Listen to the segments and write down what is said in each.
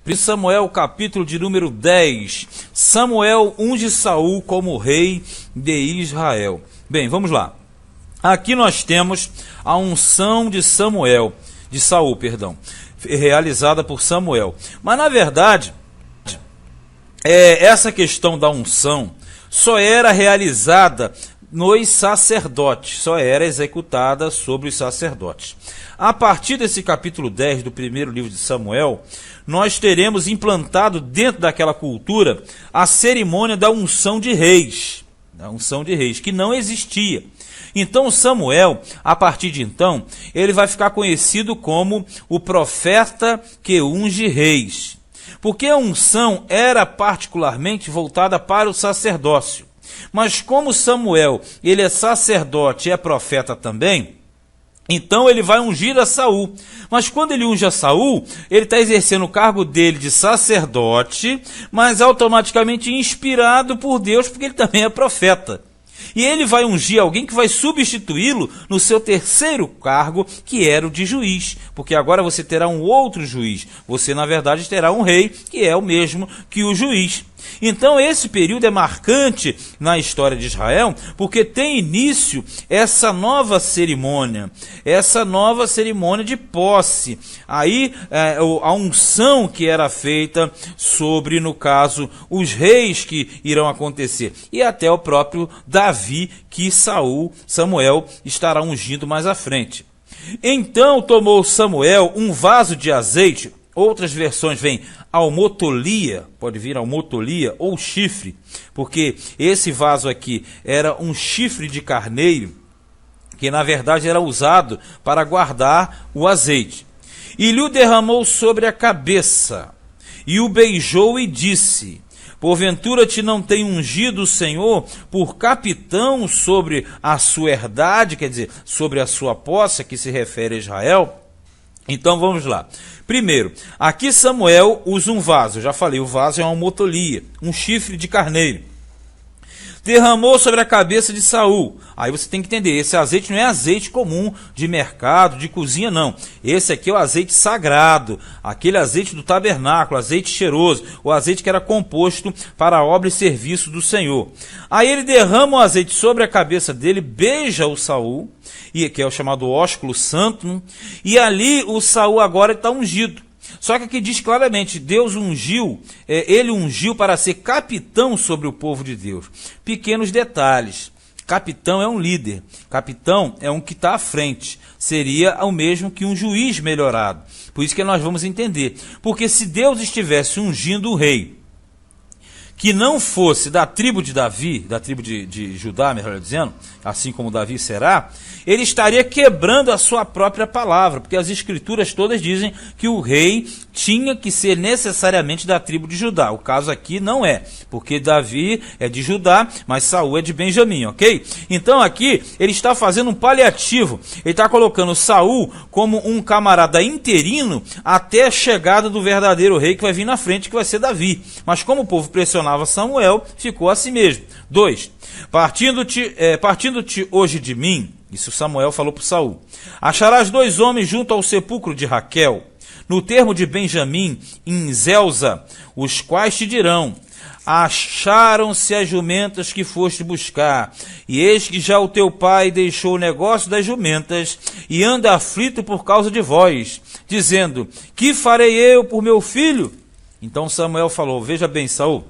1 Samuel, capítulo de número 10. Samuel unge Saul como rei de Israel. Bem, vamos lá. Aqui nós temos a unção de Saul, realizada por Samuel. Mas na verdade, essa questão da unção só era realizada nos sacerdotes, só era executada sobre os sacerdotes. A partir desse capítulo 10 do primeiro livro de Samuel, nós teremos implantado dentro daquela cultura a cerimônia da unção de reis, que não existia. Então Samuel, a partir de então, ele vai ficar conhecido como o profeta que unge reis, porque a unção era particularmente voltada para o sacerdócio. Mas como Samuel, ele é sacerdote e é profeta também, então ele vai ungir a Saul. Mas quando ele unge a Saul, ele está exercendo o cargo dele de sacerdote, mas automaticamente inspirado por Deus, porque ele também é profeta. E ele vai ungir alguém que vai substituí-lo no seu terceiro cargo, que era o de juiz. Porque agora você terá um outro juiz. Você, na verdade, terá um rei, que é o mesmo que o juiz. Então esse período é marcante na história de Israel, porque tem início essa nova cerimônia de posse. Aí a unção que era feita sobre, no caso, os reis que irão acontecer. E até o próprio Davi, que Samuel estará ungindo mais à frente. Então tomou Samuel um vaso de azeite. Outras versões vêm almotolia, pode vir almotolia ou chifre, porque esse vaso aqui era um chifre de carneiro, que na verdade era usado para guardar o azeite. E lhe o derramou sobre a cabeça, e o beijou e disse: porventura te não tem ungido o Senhor por capitão sobre a sua herdade, quer dizer, sobre a sua posse, que se refere a Israel? Então vamos lá. Primeiro, aqui Samuel usa um vaso. Eu já falei, o vaso é uma motolia, um chifre de carneiro. Derramou sobre a cabeça de Saul. Aí você tem que entender, esse azeite não é azeite comum de mercado, de cozinha, não. Esse aqui é o azeite sagrado, aquele azeite do tabernáculo, azeite cheiroso, o azeite que era composto para a obra e serviço do Senhor. Aí ele derrama o azeite sobre a cabeça dele, beija o Saul, que é o chamado ósculo santo, e ali o Saul agora está ungido. Só que aqui diz claramente, Deus ungiu, ele ungiu para ser capitão sobre o povo de Deus. Pequenos detalhes, capitão é um líder, capitão é um que está à frente, seria o mesmo que um juiz melhorado. Por isso que nós vamos entender, porque se Deus estivesse ungindo o rei, que não fosse da tribo de Davi, da tribo de Judá, melhor dizendo, assim como Davi será, ele estaria quebrando a sua própria palavra, porque as escrituras todas dizem que o rei tinha que ser necessariamente da tribo de Judá. O caso aqui não é, porque Davi é de Judá, mas Saul é de Benjamim, ok? Então aqui ele está fazendo um paliativo, ele está colocando Saul como um camarada interino até a chegada do verdadeiro rei que vai vir na frente, que vai ser Davi. Mas como o povo pressionava Samuel, ficou assim mesmo. 2. Partindo-te hoje de mim, isso Samuel falou para Saul, acharás 2 homens junto ao sepulcro de Raquel, no termo de Benjamim, em Zelza, os quais te dirão: acharam-se as jumentas que foste buscar, e eis que já o teu pai deixou o negócio das jumentas, e anda aflito por causa de vós, dizendo: que farei eu por meu filho? Então Samuel falou: veja bem, Saul,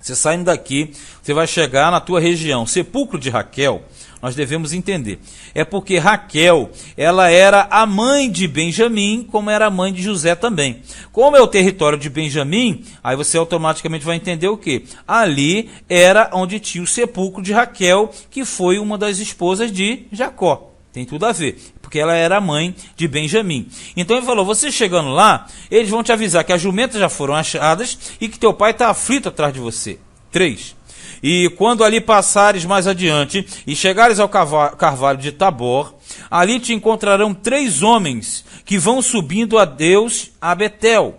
você saindo daqui, você vai chegar na tua região, sepulcro de Raquel. Nós devemos entender, é porque Raquel, ela era a mãe de Benjamim, como era a mãe de José também. Como é o território de Benjamim, aí você automaticamente vai entender o quê? Ali era onde tinha o sepulcro de Raquel, que foi uma das esposas de Jacó. Tem tudo a ver, porque ela era a mãe de Benjamim. Então ele falou: você chegando lá, eles vão te avisar que as jumentas já foram achadas e que teu pai está aflito atrás de você. 3. E quando ali passares mais adiante e chegares ao carvalho de Tabor, ali te encontrarão 3 homens que vão subindo a Deus a Betel.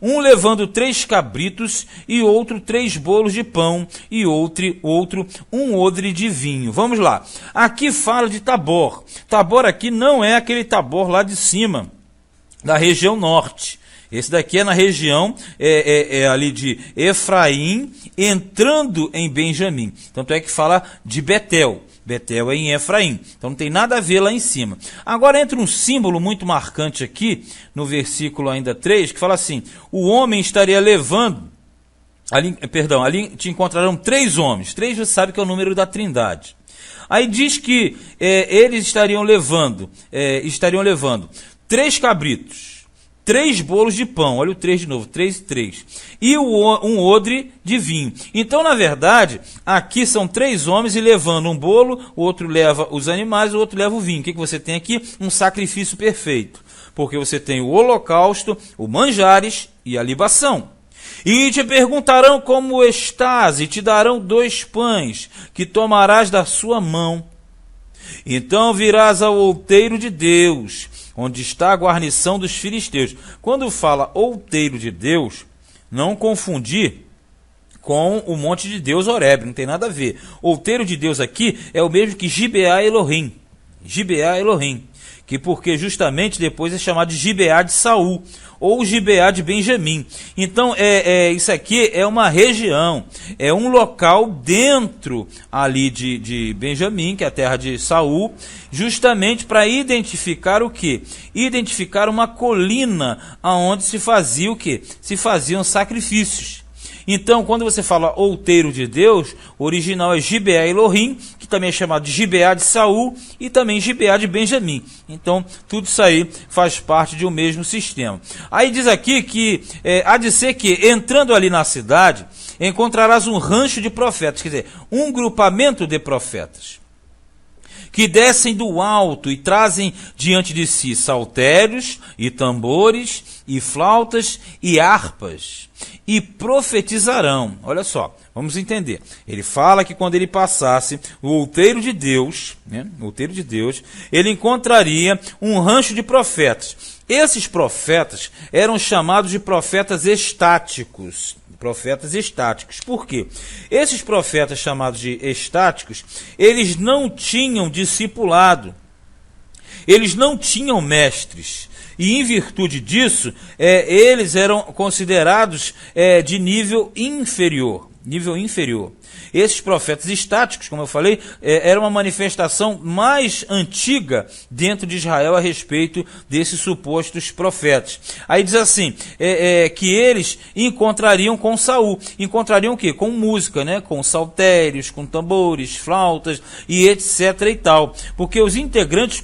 Um levando 3 cabritos e outro 3 bolos de pão e outro um odre de vinho. Vamos lá. Aqui fala de Tabor. Tabor aqui não é aquele Tabor lá de cima, da região norte. Esse daqui é na região ali de Efraim, entrando em Benjamim. Tanto é que fala de Betel. Betel é em Efraim. Então não tem nada a ver lá em cima. Agora entra um símbolo muito marcante aqui, no versículo ainda 3, que fala assim: o homem estaria levando, ali te encontrarão 3 homens. 3 você sabe que é o número da Trindade. Aí diz que eles estariam levando 3 cabritos, 3 bolos de pão, olha o 3 de novo, 3 e 3, e um odre de vinho. Então, na verdade, aqui são 3 homens e levando um bolo, o outro leva os animais, o outro leva o vinho. O que você tem aqui? Um sacrifício perfeito, porque você tem o holocausto, o manjares e a libação. E te perguntarão como estás, e te darão 2 pães, que tomarás da sua mão. Então virás ao outeiro de Deus, onde está a guarnição dos filisteus. Quando fala outeiro de Deus, não confundir com o monte de Deus Horebe, não tem nada a ver. Outeiro de Deus aqui é o mesmo que Gibeá Elohim. Gibeá Elohim. Que porque justamente depois é chamado de Gibeá de Saul, ou Gibeá de Benjamim. Então, isso aqui é uma região, é um local dentro ali de Benjamim, que é a terra de Saul, justamente para identificar o quê? Identificar uma colina onde se fazia o quê? Se faziam sacrifícios. Então, quando você fala outeiro de Deus, o original é Gibeá Elohim, que também é chamado de Gibeá de Saul e também Gibeá de Benjamim. Então, tudo isso aí faz parte de um mesmo sistema. Aí diz aqui que há de ser que, entrando ali na cidade, encontrarás um rancho de profetas, quer dizer, um grupamento de profetas, que descem do alto e trazem diante de si saltérios e tambores e flautas e harpas, e profetizarão. Olha só, vamos entender. Ele fala que quando ele passasse o outeiro de Deus, ele encontraria um rancho de profetas. Esses profetas eram chamados de profetas estáticos. Profetas estáticos. Por quê? Esses profetas chamados de estáticos, eles não tinham discipulado. Eles não tinham mestres. E em virtude disso, eles eram considerados de nível inferior. Esses profetas estáticos, como eu falei, era uma manifestação mais antiga dentro de Israel a respeito desses supostos profetas. Aí diz assim, que eles encontrariam com Saul. Encontrariam o quê? Com música, né? Com saltérios, com tambores, flautas e etc e tal. Porque os integrantes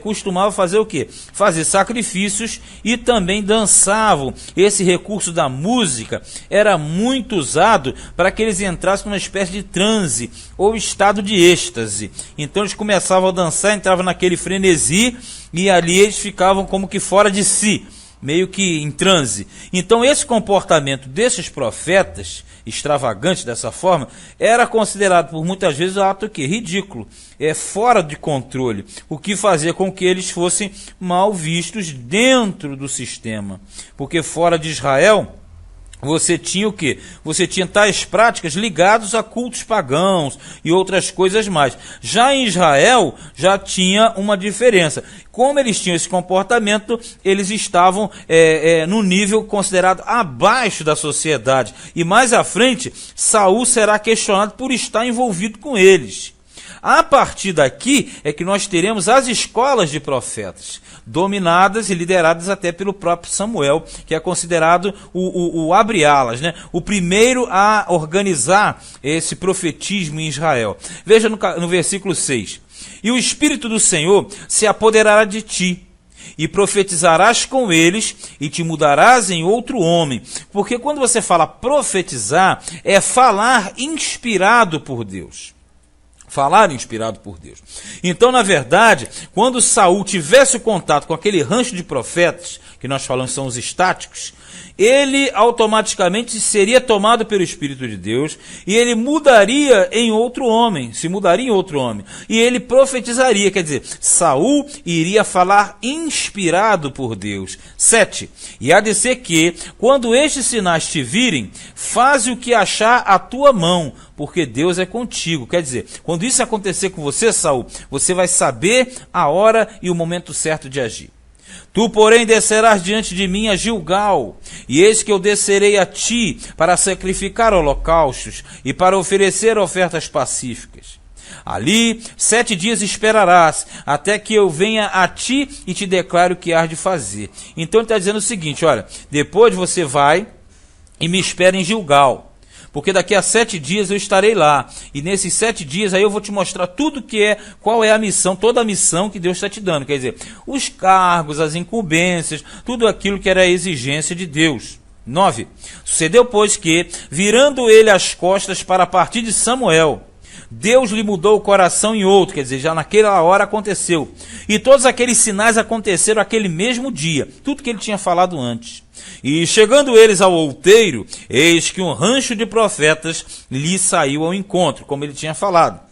costumavam fazer o quê? Fazer sacrifícios e também dançavam. Esse recurso da música era muito usado para que eles entrassem numa espécie de transe ou estado de êxtase. Então eles começavam a dançar, entravam naquele frenesi e ali eles ficavam como que fora de si, meio que em transe. Então esse comportamento desses profetas, extravagantes dessa forma, era considerado por muitas vezes um ato ridículo, fora de controle, o que fazia com que eles fossem mal vistos dentro do sistema. Porque fora de Israel, você tinha o quê? Você tinha tais práticas ligadas a cultos pagãos e outras coisas mais. Já em Israel, já tinha uma diferença. Como eles tinham esse comportamento, eles estavam no nível considerado abaixo da sociedade. E mais à frente, Saul será questionado por estar envolvido com eles. A partir daqui é que nós teremos as escolas de profetas, dominadas e lideradas até pelo próprio Samuel, que é considerado o abre-alas, né? O primeiro a organizar esse profetismo em Israel. Veja no versículo 6. E o Espírito do Senhor se apoderará de ti, e profetizarás com eles, e te mudarás em outro homem. Porque quando você fala profetizar, é falar inspirado por Deus. Falar inspirado por Deus. Então, na verdade, quando Saul tivesse contato com aquele rancho de profetas, que nós falamos são os estáticos, ele automaticamente seria tomado pelo Espírito de Deus e ele mudaria em outro homem, se mudaria em outro homem, e ele profetizaria, quer dizer, Saul iria falar inspirado por Deus. 7. E há de ser que, quando estes sinais te virem, faze o que achar a tua mão, porque Deus é contigo. Quer dizer, quando isso acontecer com você, Saul, você vai saber a hora e o momento certo de agir. Tu, porém, descerás diante de mim a Gilgal, e eis que eu descerei a ti para sacrificar holocaustos e para oferecer ofertas pacíficas. Ali 7 dias esperarás, até que eu venha a ti e te declare o que hás de fazer. Então ele está dizendo o seguinte, olha, depois você vai e me espera em Gilgal, porque daqui a 7 dias eu estarei lá, e nesses 7 dias aí eu vou te mostrar tudo que é, qual é a missão, toda a missão que Deus está te dando, quer dizer, os cargos, as incumbências, tudo aquilo que era a exigência de Deus. 9. Sucedeu, pois, que, virando ele as costas para partir de Samuel, Deus lhe mudou o coração em outro, quer dizer, já naquela hora aconteceu. E todos aqueles sinais aconteceram aquele mesmo dia, tudo que ele tinha falado antes. E chegando eles ao outeiro, eis que um rancho de profetas lhe saiu ao encontro, como ele tinha falado.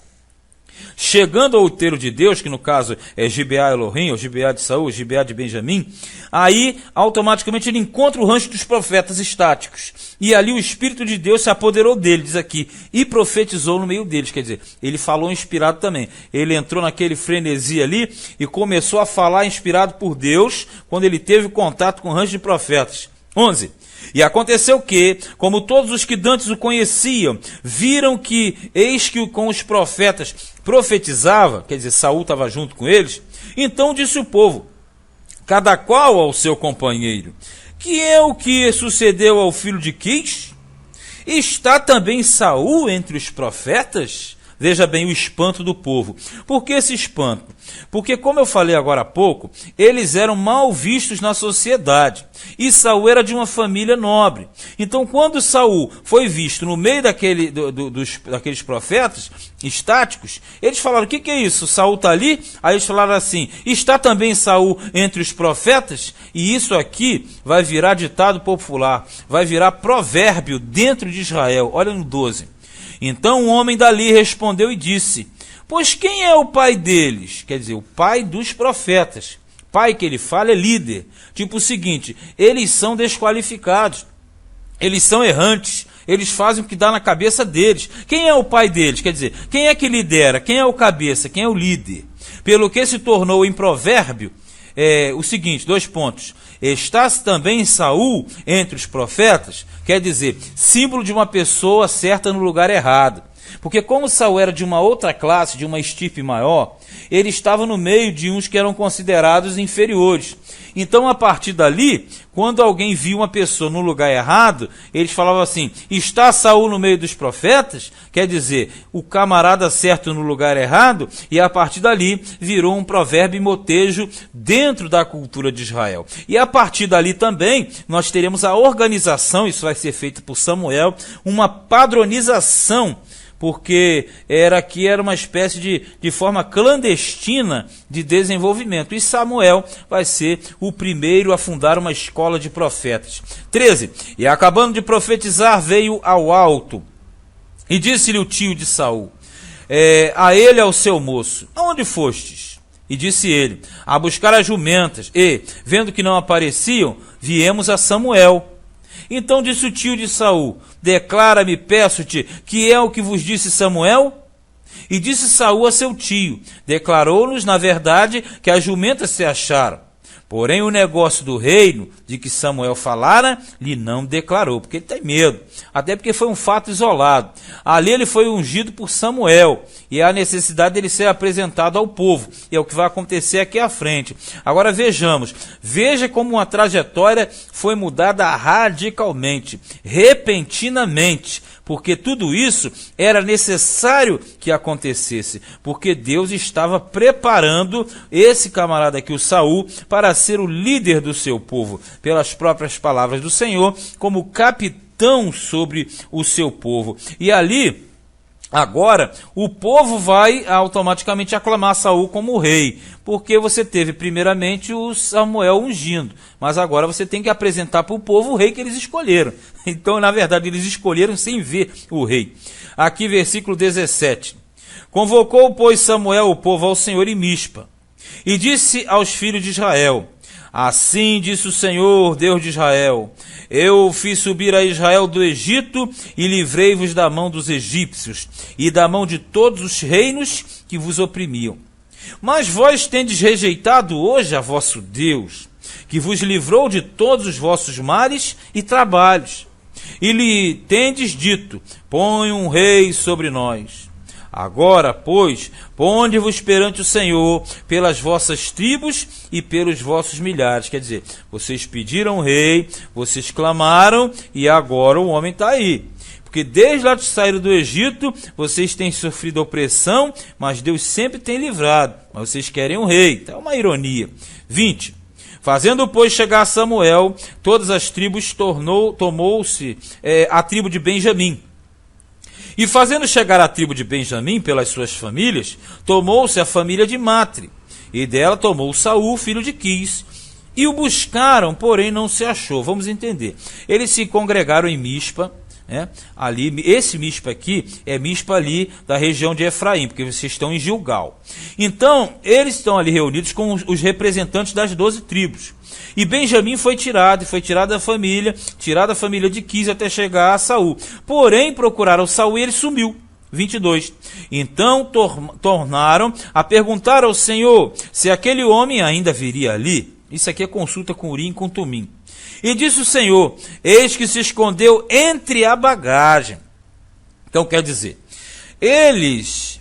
Chegando ao outeiro de Deus, que no caso é Gibeá Elohim, ou Gibeá de Saul, ou Gibeá de Benjamim, aí automaticamente ele encontra o rancho dos profetas estáticos. E ali o Espírito de Deus se apoderou dele, diz aqui, e profetizou no meio deles. Quer dizer, ele falou inspirado também. Ele entrou naquele frenesi ali e começou a falar inspirado por Deus quando ele teve contato com o rancho de profetas. 11. E aconteceu que, como todos os que dantes o conheciam, viram que, eis que com os profetas profetizava, quer dizer, Saul estava junto com eles, então disse o povo, cada qual ao seu companheiro, que é o que sucedeu ao filho de Quis? Está também Saul entre os profetas? Veja bem o espanto do povo. Por que esse espanto? Porque, como eu falei agora há pouco, eles eram mal vistos na sociedade. E Saul era de uma família nobre. Então, quando Saul foi visto no meio daqueles profetas estáticos, eles falaram, o que é isso? Saul está ali? Aí eles falaram assim, está também Saul entre os profetas? E isso aqui vai virar ditado popular, vai virar provérbio dentro de Israel. Olha no 12. Então um homem dali respondeu e disse, pois quem é o pai deles? Quer dizer, o pai dos profetas. Pai que ele fala é líder. Tipo o seguinte, eles são desqualificados, eles são errantes, eles fazem o que dá na cabeça deles. Quem é o pai deles? Quer dizer, quem é que lidera? Quem é o cabeça? Quem é o líder? Pelo que se tornou em provérbio, o seguinte, 2 pontos. Está-se também Saul entre os profetas? Quer dizer, símbolo de uma pessoa certa no lugar errado. Porque como Saul era de uma outra classe, de uma estirpe maior, ele estava no meio de uns que eram considerados inferiores. Então, a partir dali, quando alguém via uma pessoa no lugar errado, eles falavam assim, está Saul no meio dos profetas? Quer dizer, o camarada certo no lugar errado, e a partir dali virou um provérbio e motejo dentro da cultura de Israel. E a partir dali também, nós teremos a organização, isso vai ser feito por Samuel, uma padronização, porque era uma espécie de forma clandestina de desenvolvimento. E Samuel vai ser o primeiro a fundar uma escola de profetas. 13. E acabando de profetizar, veio ao alto, e disse-lhe o tio de Saul, a ele ao seu moço, aonde fostes? E disse ele, a buscar as jumentas, e, vendo que não apareciam, viemos a Samuel. Então disse o tio de Saul, declara-me, peço-te, que é o que vos disse Samuel? E disse Saul a seu tio, declarou-nos, na verdade, que as jumentas se acharam. Porém, o negócio do reino, de que Samuel falara, lhe não declarou, porque ele tem medo. Até porque foi um fato isolado. Ali ele foi ungido por Samuel, e há a necessidade dele ser apresentado ao povo. E é o que vai acontecer aqui à frente. Agora vejamos. Veja como uma trajetória foi mudada radicalmente, repentinamente. Porque tudo isso era necessário que acontecesse, porque Deus estava preparando esse camarada aqui, o Saul, para ser o líder do seu povo, pelas próprias palavras do Senhor, como capitão sobre o seu povo. E ali, agora, o povo vai automaticamente aclamar Saul como rei, porque você teve primeiramente o Samuel ungindo, mas agora você tem que apresentar para o povo o rei que eles escolheram. Então, na verdade, eles escolheram sem ver o rei. Aqui, versículo 17. Convocou, pois, Samuel o povo ao Senhor em Mispa, e disse aos filhos de Israel, assim disse o Senhor, Deus de Israel, eu fiz subir a Israel do Egito e livrei-vos da mão dos egípcios e da mão de todos os reinos que vos oprimiam. Mas vós tendes rejeitado hoje a vosso Deus que vos livrou de todos os vossos males e trabalhos. E lhe tendes dito: põe um rei sobre nós. Agora, pois, ponde-vos perante o Senhor pelas vossas tribos e pelos vossos milhares. Quer dizer, vocês pediram um rei, vocês clamaram e agora o homem está aí. Porque desde lá de saíram do Egito, vocês têm sofrido opressão, mas Deus sempre tem livrado. Mas vocês querem um rei. É uma ironia. 20. Fazendo, pois, chegar Samuel, todas as tribos tomou-se a tribo de Benjamim. E fazendo chegar a tribo de Benjamim pelas suas famílias, tomou-se a família de Matre, e dela tomou Saul, filho de Quis. E o buscaram, porém não se achou. Vamos entender. Eles se congregaram em Mispa, ali, esse Mispa aqui é Mispa ali da região de Efraim, porque vocês estão em Gilgal. Então, eles estão ali reunidos com os representantes das 12 tribos. E Benjamim foi tirado da família de Quis até chegar a Saul. Porém, procuraram Saul e ele sumiu. 22. Então tornaram a perguntar ao Senhor se aquele homem ainda viria ali. Isso aqui é consulta com Urim e com Tumim. E disse o Senhor: eis que se escondeu entre a bagagem. Então quer dizer, eles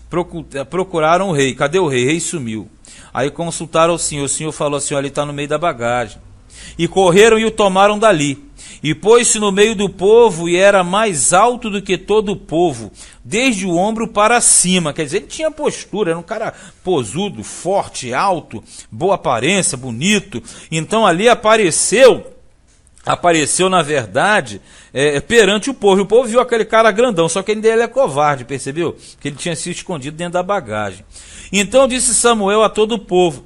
procuraram o rei. Cadê o rei? O rei sumiu. Aí consultaram o Senhor falou assim: olha, ele está no meio da bagagem. E correram e o tomaram dali. E pôs-se no meio do povo e era mais alto do que todo o povo, desde o ombro para cima. Quer dizer, ele tinha postura, era um cara posudo, forte, alto, boa aparência, bonito. Então ali apareceu na verdade, perante o povo. E o povo viu aquele cara grandão, só que ele é covarde, percebeu? Que ele tinha sido escondido dentro da bagagem. Então disse Samuel a todo o povo: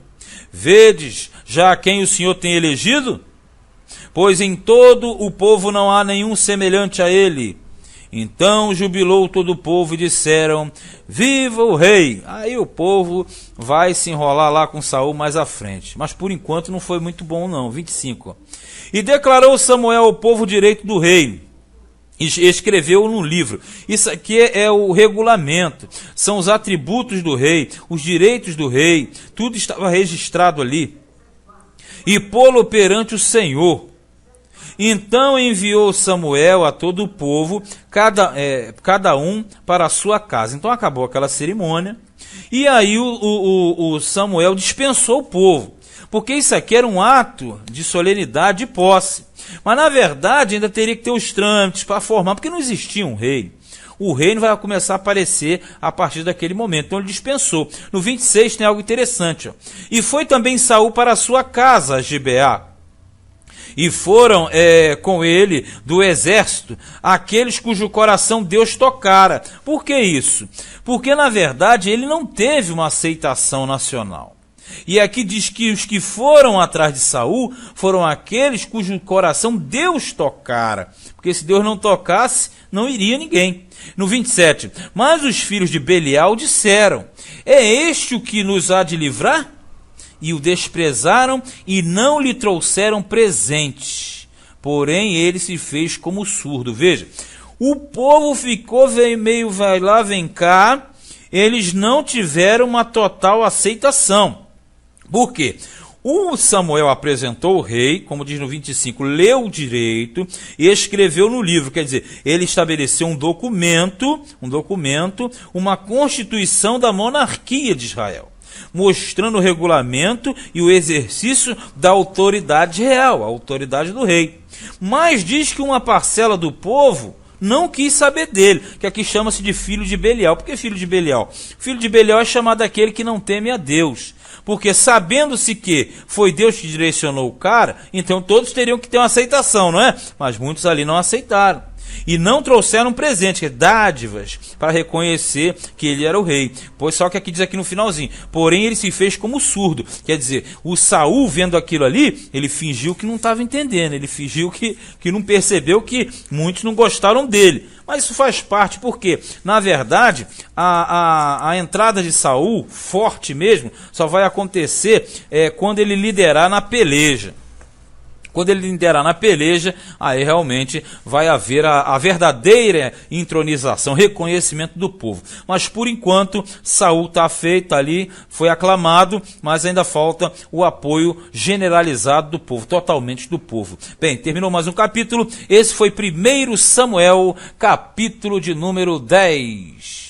vedes já quem o Senhor tem elegido? Pois em todo o povo não há nenhum semelhante a ele. Então jubilou todo o povo e disseram: viva o rei! Aí o povo vai se enrolar lá com Saul mais à frente. Mas por enquanto não foi muito bom não. 25. E declarou Samuel ao povo o direito do rei. E escreveu no livro. Isso aqui é o regulamento. São os atributos do rei, os direitos do rei. Tudo estava registrado ali. E pô-lo perante o Senhor. Então enviou Samuel a todo o povo, cada um para a sua casa. Então acabou aquela cerimônia. E aí o Samuel dispensou o povo. Porque isso aqui era um ato de solenidade de posse. Mas na verdade ainda teria que ter os trâmites para formar, porque não existia um rei. O reino vai começar a aparecer a partir daquele momento. Então ele dispensou. No 26 tem algo interessante. Ó. E foi também Saul para a sua casa, a Gibeá. E foram com ele do exército aqueles cujo coração Deus tocara. Por que isso? Porque na verdade ele não teve uma aceitação nacional. E aqui diz que os que foram atrás de Saul foram aqueles cujo coração Deus tocara. Porque se Deus não tocasse, não iria ninguém. No 27, mas os filhos de Belial disseram: é este o que nos há de livrar? E o desprezaram e não lhe trouxeram presentes. Porém ele se fez como surdo. Veja, o povo ficou meio vai lá, vem cá. Eles não tiveram uma total aceitação. Por quê? O Samuel apresentou o rei, como diz no 25, leu o direito e escreveu no livro. Quer dizer, ele estabeleceu um documento, uma constituição da monarquia de Israel, mostrando o regulamento e o exercício da autoridade real, a autoridade do rei. Mas diz que uma parcela do povo não quis saber dele, que aqui chama-se de filho de Belial. Por que filho de Belial? Filho de Belial é chamado aquele que não teme a Deus. Porque sabendo-se que foi Deus que direcionou o cara, então todos teriam que ter uma aceitação, não é? Mas muitos ali não aceitaram. E não trouxeram presente, que é dádivas, para reconhecer que ele era o rei. Pois só que aqui diz aqui no finalzinho, porém ele se fez como surdo. Quer dizer, o Saul vendo aquilo ali, ele fingiu que não estava entendendo, ele fingiu que não percebeu que muitos não gostaram dele. Mas isso faz parte, porque, na verdade, a entrada de Saul, forte mesmo, só vai acontecer quando ele liderar na peleja. Quando ele liderar na peleja, aí realmente vai haver a verdadeira entronização, reconhecimento do povo. Mas por enquanto, Saul está feito ali, foi aclamado, mas ainda falta o apoio generalizado do povo, totalmente do povo. Bem, terminou mais um capítulo. Esse foi 1 Samuel, capítulo de número 10.